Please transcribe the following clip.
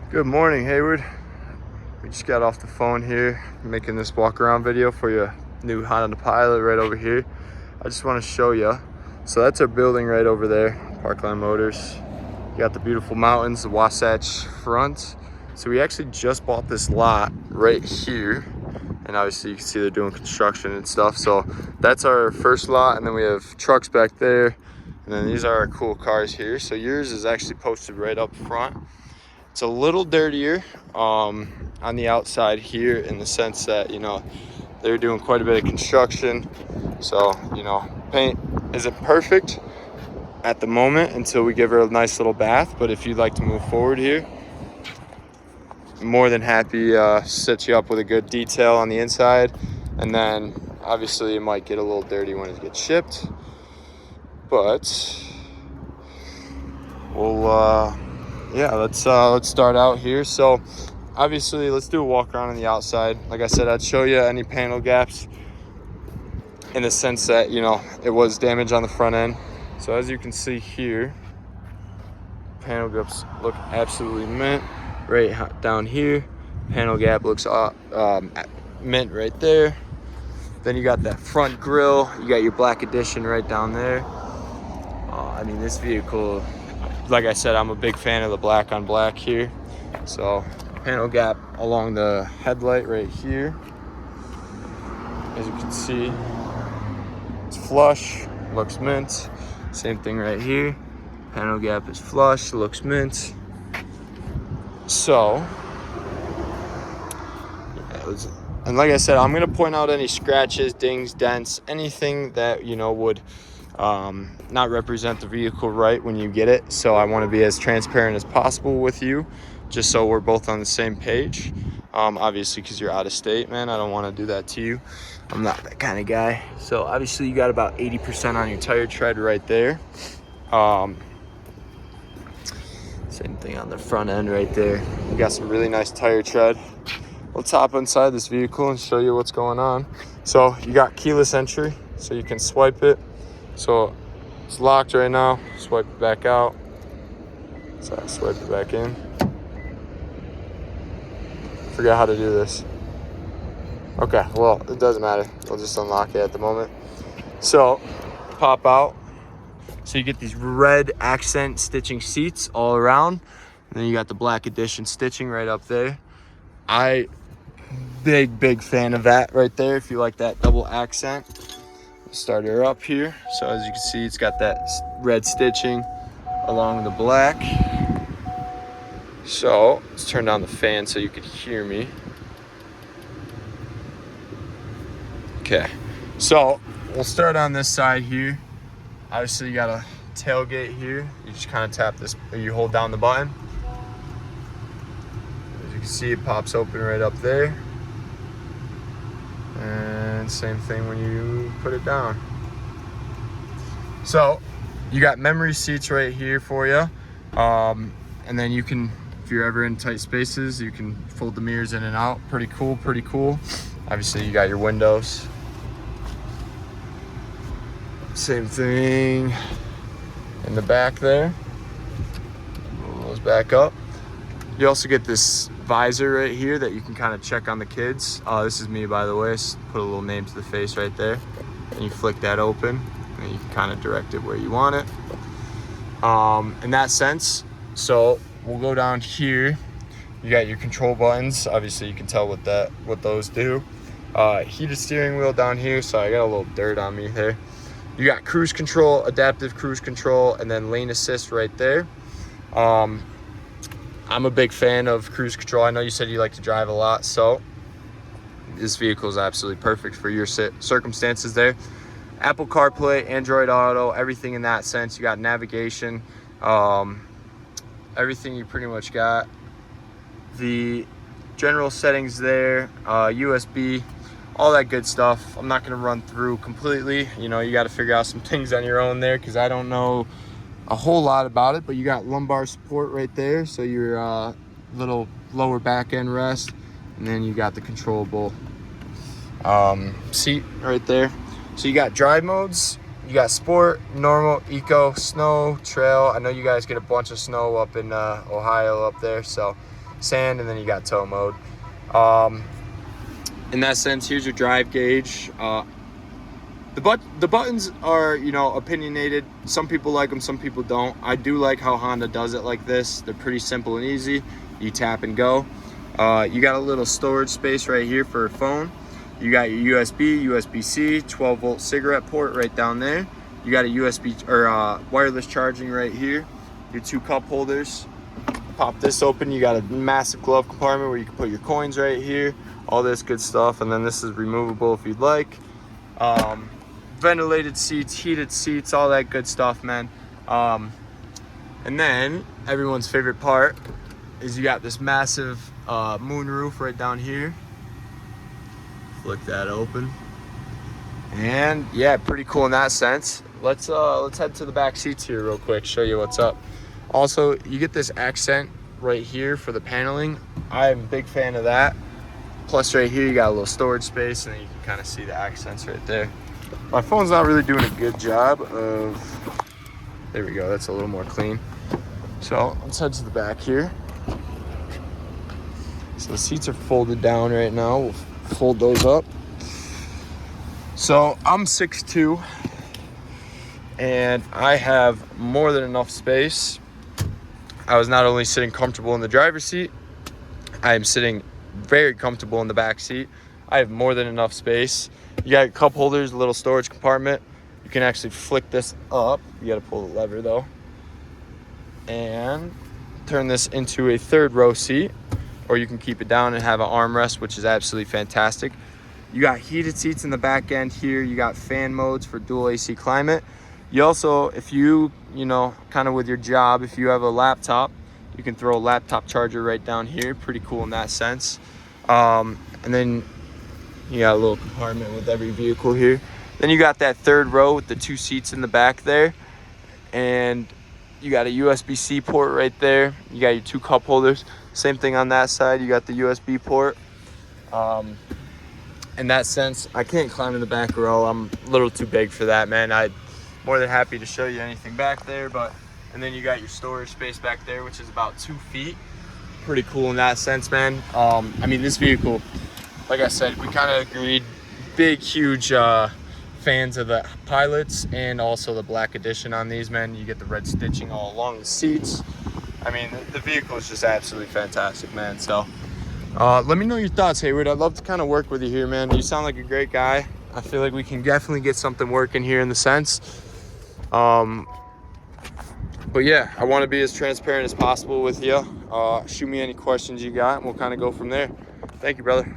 Good morning, Hayward. We just got off the phone here making this walk around video for your new Honda Pilot right over here. I just want to show you. So that's our building right over there, Parkland Motors. You got the beautiful mountains, the Wasatch Front. So we actually just bought this lot right here. And obviously you can see they're doing construction and stuff. So that's our first lot, and then we have trucks back there. And then these are our cool cars here. So yours is actually posted right up front. It's a little dirtier on the outside here in the sense that, they're doing quite a bit of construction. So, paint isn't perfect at the moment until we give her a nice little bath. But if you'd like to move forward here, I'm more than happy to set you up with a good detail on the inside. And then obviously it might get a little dirty when it gets shipped. But we'll let's start out here. So obviously let's do a walk around on the outside. Like I said, I'd show you any panel gaps in the sense that it was damage on the front end. So as you can see here, panel gaps look absolutely mint. Right down here, panel gap looks mint right there. Then you got that front grille, you got your black edition right down there. This vehicle, like I said, I'm a big fan of the black on black here. So panel gap along the headlight right here. As you can see, it's flush, looks mint. Same thing right here. Panel gap is flush, looks mint. So, and like I said, I'm gonna point out any scratches, dings, dents, anything that would not represent the vehicle right when you get it. So I want to be as transparent as possible with you, just so we're both on the same page. Obviously, because you're out of state, man, I don't want to do that to you. I'm not that kind of guy. So obviously you got about 80% on your tire tread right there. Same thing on the front end right there. You got some really nice tire tread. Let's hop inside this vehicle and show you what's going on. So you got keyless entry, so you can swipe it. So it's locked right now. Swipe it back out. So I swipe it back in. Forgot how to do this. Okay, well, it doesn't matter. We'll just unlock it at the moment. So pop out. So you get these red accent stitching seats all around. And then you got the black edition stitching right up there. Big fan of that right there. If you like that double accent. Start her up here. So as you can see, it's got that red stitching along the black. So let's turn down the fan so you could hear me. Okay, so we'll start on this side here. Obviously you got a tailgate here. You just kind of tap this, or you hold down the button. As you can see, it pops open right up there. And same thing when you put it down. So you got memory seats right here for you. And then you can, if you're ever in tight spaces, you can fold the mirrors in and out. Pretty cool. Obviously you got your windows. Same thing in the back there. Roll those back up. You also get this visor right here that you can kind of check on the kids. This is me, by the way. Put a little name to the face right there. And you flick that open, and you can kind of direct it where you want it. In that sense, so we'll go down here. You got your control buttons. Obviously, you can tell what those do. Heated steering wheel down here. So I got a little dirt on me there. You got cruise control, adaptive cruise control, and then lane assist right there. I'm a big fan of cruise control. I know you said you like to drive a lot, so this vehicle is absolutely perfect for your circumstances there. Apple CarPlay, Android Auto, everything in that sense. You got navigation, everything you pretty much got. The general settings there, USB, all that good stuff. I'm not gonna run through completely. You got to figure out some things on your own there, because I don't know a whole lot about it. But you got lumbar support right there, so your little lower back end rest, and then you got the controllable seat right there. So you got drive modes. You got sport, normal, eco, snow, trail. I know you guys get a bunch of snow up in Ohio up there, so sand, and then you got tow mode. In that sense, here's your drive gauge. The buttons are, you know, opinionated. Some people like them, some people don't. I do like how Honda does it like this. They're pretty simple and easy. You tap and go. You got a little storage space right here for a phone. You got your USB, USB-C, 12-volt cigarette port right down there. You got a USB or wireless charging right here. Your 2 cup holders. Pop this open. You got a massive glove compartment where you can put your coins right here. All this good stuff. And then this is removable if you'd like. Ventilated seats, heated seats, all that good stuff, man. And then everyone's favorite part is you got this massive moon roof right down here. Flick that open, and yeah, pretty cool in that sense. Let's head to the back seats here real quick, show you what's up. Also, you get this accent right here for the paneling. I'm a big fan of that. Plus right here you got a little storage space, and then you can kind of see the accents right there. My phone's not really doing a good job of, there we go, that's a little more clean. So let's head to the back here. So the seats are folded down right now. We'll fold those up. So I'm 6'2", and I have more than enough space. I was not only sitting comfortable in the driver's seat, I am sitting very comfortable in the back seat. I have more than enough space. You got cup holders, a little storage compartment. You can actually flick this up. You got to pull the lever though, and turn this into a 3rd row seat. Or you can keep it down and have an armrest, which is absolutely fantastic. You got heated seats in the back end here. You got fan modes for dual AC climate. You also, if you know, kind of with your job, if you have a laptop, you can throw a laptop charger right down here. Pretty cool in that sense. And then you got a little compartment with every vehicle here. Then you got that 3rd row with the 2 seats in the back there. And you got a USB-C port right there. You got your 2 cup holders. Same thing on that side. You got the USB port. In that sense, I can't climb in the back row. I'm a little too big for that, man. I'm more than happy to show you anything back there. And then you got your storage space back there, which is about 2 feet. Pretty cool in that sense, man. I mean, this vehicle, like I said, we kind of agreed. Big, huge fans of the Pilots and also the black edition on these, man. You get the red stitching all along the seats. I mean, the vehicle is just absolutely fantastic, man. So let me know your thoughts, Hayward. I'd love to kind of work with you here, man. You sound like a great guy. I feel like we can definitely get something working here in the sense. But yeah, I want to be as transparent as possible with you. Shoot me any questions you got, and we'll kind of go from there. Thank you, brother.